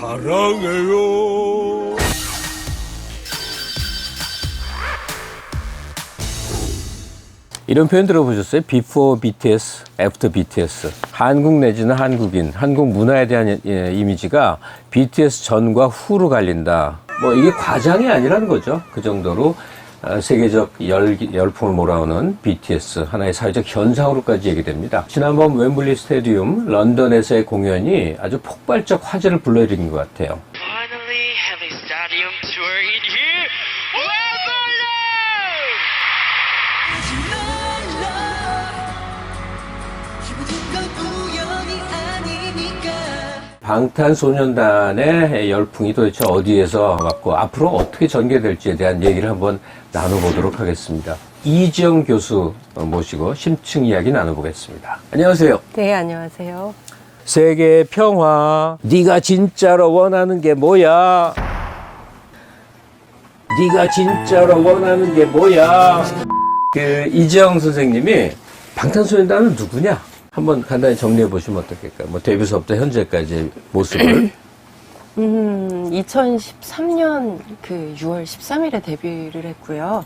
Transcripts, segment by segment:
사랑해요. 이런 표현 들어보셨어요? Before BTS, After BTS. 한국 내지는 한국인, 한국 문화에 대한 이미지가 BTS 전과 후로 갈린다. 뭐 이게 과장이 아니라는 거죠. 그 정도로 세계적 열풍을 몰아오는 BTS 하나의 사회적 현상으로까지 얘기됩니다. 지난번 웸블리 스테디움 런던에서의 공연이 아주 폭발적 화제를 불러일으킨 것 같아요. Finally having stadium tour in here. 방탄소년단의 열풍이 도대체 어디에서 왔고 앞으로 어떻게 전개될지에 대한 얘기를 한번 나눠보도록 하겠습니다. 이지영 교수 모시고 심층 이야기 나눠보겠습니다. 안녕하세요. 네, 안녕하세요. 세계 평화. 네가 진짜로 원하는 게 뭐야? 네가 진짜로 원하는 게 뭐야? 그 이지영 선생님이 방탄소년단은 누구냐? 한번 간단히 정리해 보시면 어떻겠까요? 뭐 데뷔서부터 현재까지 모습을. 2013년 그 6월 13일에 데뷔를 했고요.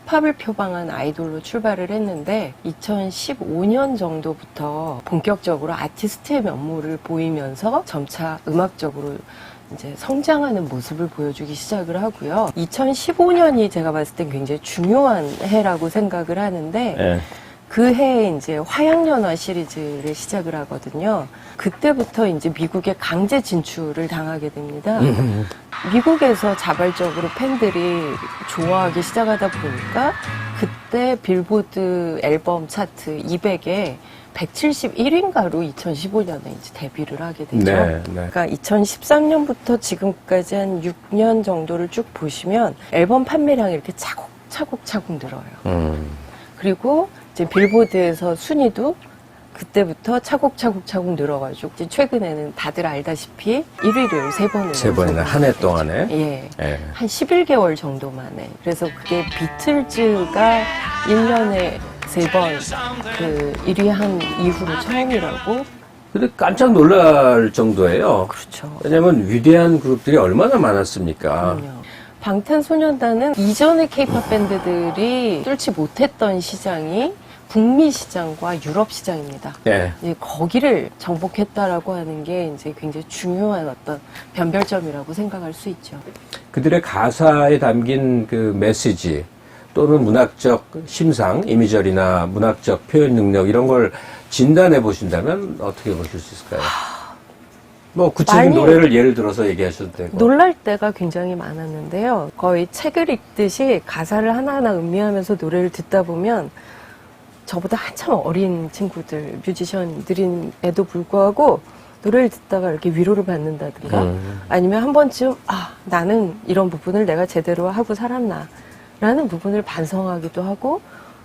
힙합을 표방한 아이돌로 출발을 했는데 2015년 정도부터 본격적으로 아티스트의 면모를 보이면서 점차 음악적으로 이제 성장하는 모습을 보여주기 시작을 하고요. 2015년이 제가 봤을 땐 굉장히 중요한 해라고 생각을 하는데 네. 그 해에 이제 화양연화 시리즈를 시작을 하거든요. 그때부터 이제 미국에 강제 진출을 당하게 됩니다. 미국에서 자발적으로 팬들이 좋아하기 시작하다 보니까 그때 빌보드 앨범 차트 200에 171위인가로 2015년에 이제 데뷔를 하게 되죠. 네. 그러니까 2013년부터 지금까지 한 6년 정도를 쭉 보시면 앨범 판매량이 이렇게 차곡차곡 늘어요. 그리고 이제 빌보드에서 순위도 그때부터 차곡차곡 늘어가지고 이제 최근에는 다들 알다시피 1위를 3번을 세 번이나 한 해 동안에. 예. 예. 한 11개월 정도 만에. 그래서 그게 비틀즈가 1년에 3번 그 1위 한 이후로 처음이라고. 근데 깜짝 놀랄 정도예요. 그렇죠. 왜냐면 위대한 그룹들이 얼마나 많았습니까? 그럼요. 방탄소년단은 이전의 케이팝 밴드들이 뚫지 못했던 시장이 북미 시장과 유럽 시장입니다. 네. 이제 거기를 정복했다라고 하는 게 이제 굉장히 중요한 어떤 변별점이라고 생각할 수 있죠. 그들의 가사에 담긴 그 메시지 또는 문학적 심상, 이미저리나 문학적 표현 능력 이런 걸 진단해 보신다면 어떻게 보실 수 있을까요? 뭐 구체적인 노래를 예를 들어서 얘기하셔도 되고. 놀랄 때가 굉장히 많았는데요. 거의 책을 읽듯이 가사를 하나하나 음미하면서 노래를 듣다 보면 저보다 한참 어린 친구들, 뮤지션들임에도 불구하고 노래를 듣다가 이렇게 위로를 받는다든가 아니면 한 번쯤 나는 이런 부분을 내가 제대로 하고 살았나 라는 부분을 반성하기도 하고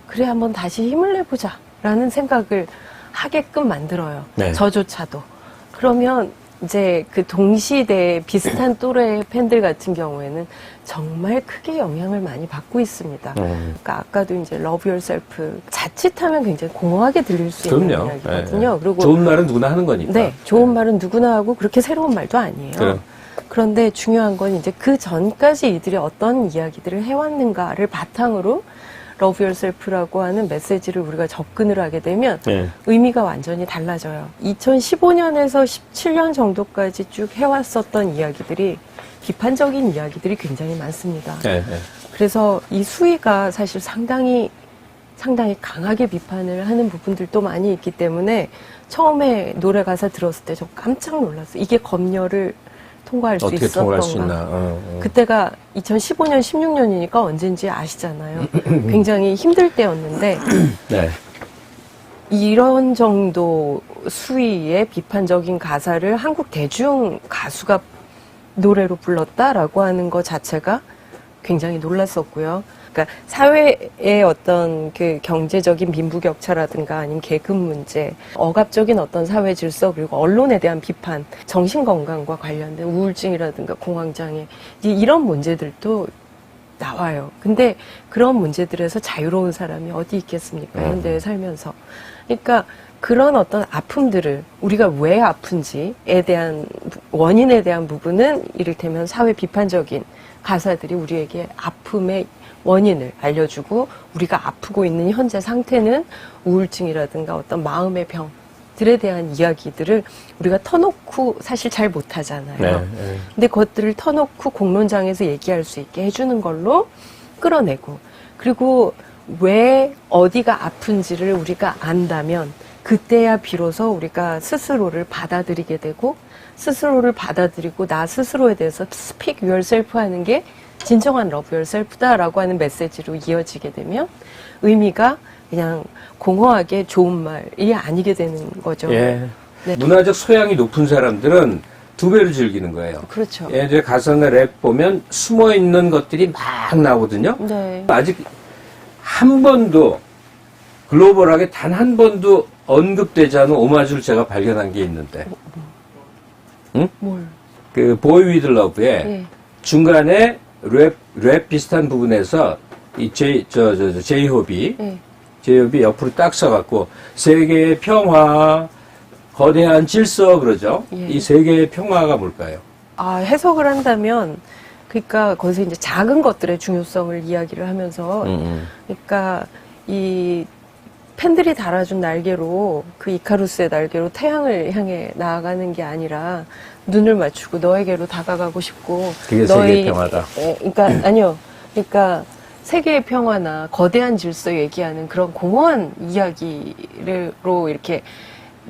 그래 한번 다시 힘을 내보자 라는 생각을 하게끔 만들어요. 네. 저조차도. 그러면 이제 그 동시대의 비슷한 또래의 팬들 같은 경우에는 정말 크게 영향을 많이 받고 있습니다. 그러니까 아까도 이제 Love Yourself 자칫하면 굉장히 공허하게 들릴 수 있는 그럼요. 이야기거든요. 네. 그리고 좋은 말은 누구나 하는 거니까. 네, 좋은 말은 누구나 하고 그렇게 새로운 말도 아니에요. 그래. 그런데 중요한 건 이제 그 전까지 이들이 어떤 이야기들을 해왔는가를 바탕으로 Love Yourself라고 하는 메시지를 우리가 접근을 하게 되면 네. 의미가 완전히 달라져요. 2015년에서 17년 정도까지 쭉 해왔었던 이야기들이 비판적인 이야기들이 굉장히 많습니다. 네, 네. 그래서 이 수위가 사실 상당히 강하게 비판을 하는 부분들도 많이 있기 때문에 처음에 노래 가사 들었을 때 저 깜짝 놀랐어요. 이게 검열을 통과할 수 어떻게 통과할 수 있었던가. 있나. 그때가 2015년, 16년이니까 언젠지 아시잖아요. 굉장히 힘들 때였는데 네. 이런 정도 수위의 비판적인 가사를 한국 대중 가수가 노래로 불렀다라고 하는 것 자체가 굉장히 놀랐었고요. 그러니까 사회의 어떤 그 경제적인 빈부격차라든가 아니면 계급 문제, 억압적인 어떤 사회 질서 그리고 언론에 대한 비판, 정신건강과 관련된 우울증이라든가 공황장애 이런 문제들도 나와요. 근데 그런 문제들에서 자유로운 사람이 어디 있겠습니까? 현대에 살면서. 그러니까 그런 어떤 아픔들을 우리가 왜 아픈지에 대한 원인에 대한 부분은 이를테면 사회 비판적인 가사들이 우리에게 아픔의 원인을 알려주고 우리가 아프고 있는 현재 상태는 우울증이라든가 어떤 마음의 병들에 대한 이야기들을 우리가 터놓고 사실 잘 못하잖아요. 네. 근데 그것들을 터놓고 공론장에서 얘기할 수 있게 해주는 걸로 끌어내고 그리고 왜 어디가 아픈지를 우리가 안다면 그때야 비로소 우리가 스스로를 받아들이게 되고 스스로를 받아들이고 나 스스로에 대해서 speak yourself 하는 게 진정한 love yourself다라고 하는 메시지로 이어지게 되면 의미가 그냥 공허하게 좋은 말이 아니게 되는 거죠. 예. 네. 문화적 소양이 높은 사람들은 두 배로 즐기는 거예요. 그렇죠. 예전에 가사나 랩 보면 숨어 있는 것들이 막 나오거든요. 네. 아직 한 번도 글로벌하게 단 한 번도 언급되지 않은 오마주를 제가 발견한 게 있는데, 응? 뭘? 그 보이 위드 러브에 예. 중간에 랩 비슷한 부분에서 이 제이홉이 예. 제이홉이 옆으로 딱 서갖고 세계의 평화, 거대한 질서 그러죠. 예. 이 세계의 평화가 뭘까요? 아, 해석을 한다면 그러니까 거기서 이제 작은 것들의 중요성을 이야기를 하면서 그러니까 이 팬들이 달아준 날개로 그 이카루스의 날개로 태양을 향해 나아가는 게 아니라 눈을 맞추고 너에게로 다가가고 싶고 그게 세계의 평화다. 그러니까 아니요. 그러니까 세계의 평화나 거대한 질서 얘기하는 그런 공허한 이야기로 이렇게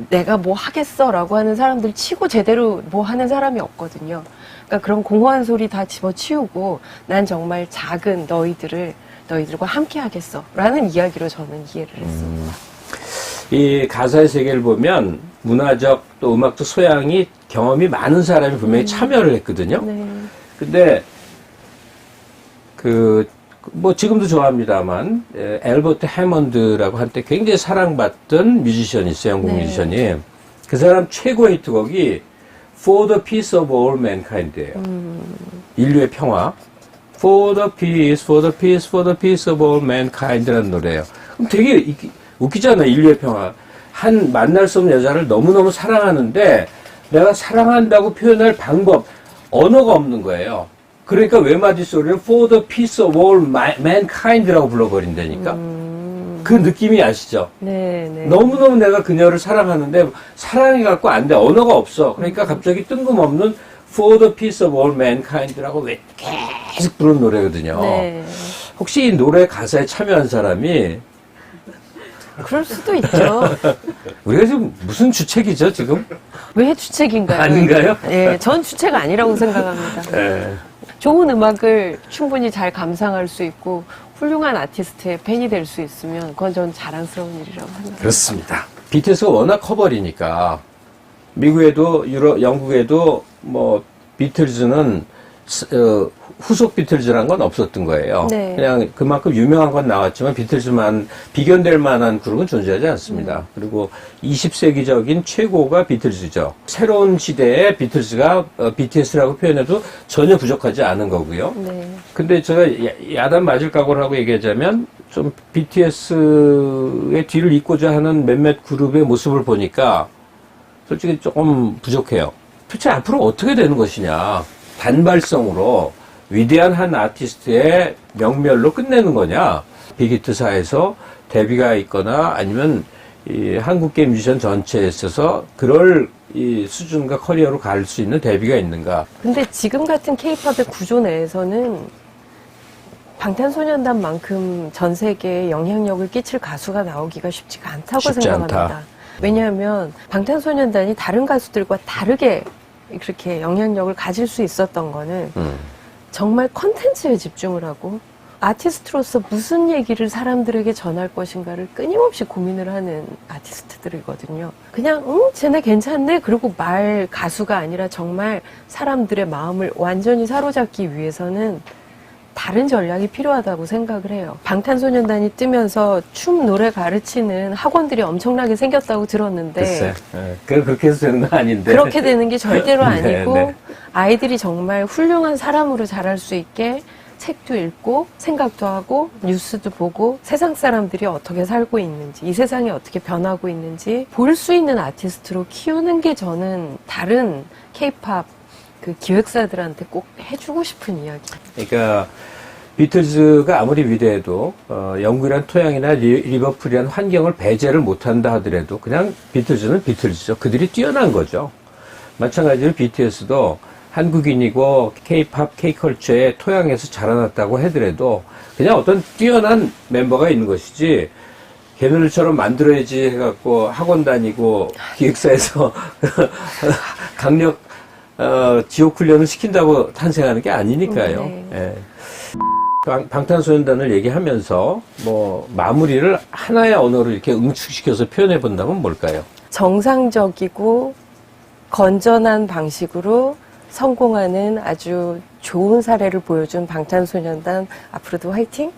내가 뭐 하겠어라고 하는 사람들 치고 제대로 뭐 하는 사람이 없거든요. 그러니까 그런 공허한 소리 다 집어치우고 난 정말 작은 너희들과 함께 하겠어라는 이야기로 저는 이해를 했습니다. 이 가사의 세계를 보면 문화적 또 음악적 소양이 경험이 많은 사람이 분명히 참여를 했거든요. 네. 근데 뭐 지금도 좋아합니다만 앨버트 해먼드라고 한때 굉장히 사랑받던 뮤지션이 있어요. 영국 네. 뮤지션이. 그 사람 최고 히트곡이 For the Peace of All Mankind예요. 인류의 평화. For the peace, for the peace, for the peace of all mankind라는 노래예요. 그럼 되게 웃기잖아. 인류의 평화. 한 만날 수 없는 여자를 너무너무 사랑하는데 내가 사랑한다고 표현할 방법, 언어가 없는 거예요. 그러니까 외마디 소리를 For the peace of all mankind라고 불러버린다니까. 그 느낌이 아시죠? 네, 네. 너무너무 내가 그녀를 사랑하는데 사랑이 갖고 안 돼. 언어가 없어. 그러니까 갑자기 뜬금없는 For the peace of all mankind라고 왜 계속 부르는 노래거든요. 네. 혹시 이 노래 가사에 참여한 사람이 그럴 수도 있죠. 우리가 지금 무슨 주책이죠 지금? 왜 주책인가요? 아닌가요? 네, 전 주책 아니라고 생각합니다. 네. 좋은 음악을 충분히 잘 감상할 수 있고 훌륭한 아티스트의 팬이 될 수 있으면 그건 전 자랑스러운 일이라고 생각합니다. 그렇습니다. BTS가 워낙 커버리니까 미국에도 영국에도 뭐 비틀즈는 후속 비틀즈란 건 없었던 거예요. 네. 그냥 그만큼 유명한 건 나왔지만 비틀즈만 비견될 만한 그룹은 존재하지 않습니다. 그리고 20세기적인 최고가 비틀즈죠. 새로운 시대에 비틀즈가 BTS라고 표현해도 전혀 부족하지 않은 거고요. 네. 근데 제가 야단 맞을 각오를 하고 얘기하자면 좀 BTS의 뒤를 잇고자 하는 몇몇 그룹의 모습을 보니까 솔직히 조금 부족해요. 도대체 앞으로 어떻게 되는 것이냐. 단발성으로 위대한 한 아티스트의 명멸로 끝내는 거냐. 빅히트사에서 데뷔가 있거나 아니면 이 한국계 뮤지션 전체에 있어서 그럴 이 수준과 커리어로 갈 수 있는 데뷔가 있는가. 근데 지금 같은 케이팝의 구조 내에서는 방탄소년단만큼 전 세계에 영향력을 끼칠 가수가 나오기가 쉽지가 않다고 쉽지 생각합니다. 않다. 왜냐하면 방탄소년단이 다른 가수들과 다르게 그렇게 영향력을 가질 수 있었던 거는 정말 컨텐츠에 집중을 하고 아티스트로서 무슨 얘기를 사람들에게 전할 것인가를 끊임없이 고민을 하는 아티스트들이거든요. 그냥 쟤네 괜찮네 그리고 말 가수가 아니라 정말 사람들의 마음을 완전히 사로잡기 위해서는 다른 전략이 필요하다고 생각을 해요. 방탄소년단이 뜨면서 춤, 노래 가르치는 학원들이 엄청나게 생겼다고 들었는데 글쎄, 그렇게 해서 되는 거 아닌데. 그렇게 되는 게 절대로 아니고 네, 네. 아이들이 정말 훌륭한 사람으로 자랄 수 있게 책도 읽고 생각도 하고 뉴스도 보고 세상 사람들이 어떻게 살고 있는지 이 세상이 어떻게 변하고 있는지 볼 수 있는 아티스트로 키우는 게 저는 다른 케이팝 그 기획사들한테 꼭 해주고 싶은 이야기. 그러니까 비틀즈가 아무리 위대해도 영국이란 토양이나 리버풀이란 환경을 배제를 못한다 하더라도 그냥 비틀즈는 비틀즈죠. 그들이 뛰어난 거죠. 마찬가지로 BTS도 한국인이고 K-팝, K-컬처의 토양에서 자라났다고 하더라도 그냥 어떤 뛰어난 멤버가 있는 것이지 걔네들처럼 만들어야지 해갖고 학원 다니고 기획사에서 강력 지옥 훈련을 시킨다고 탄생하는 게 아니니까요. 네. 예. 방탄소년단을 얘기하면서 뭐 마무리를 하나의 언어로 이렇게 응축시켜서 표현해 본다면 뭘까요? 정상적이고 건전한 방식으로 성공하는 아주 좋은 사례를 보여준 방탄소년단 앞으로도 화이팅!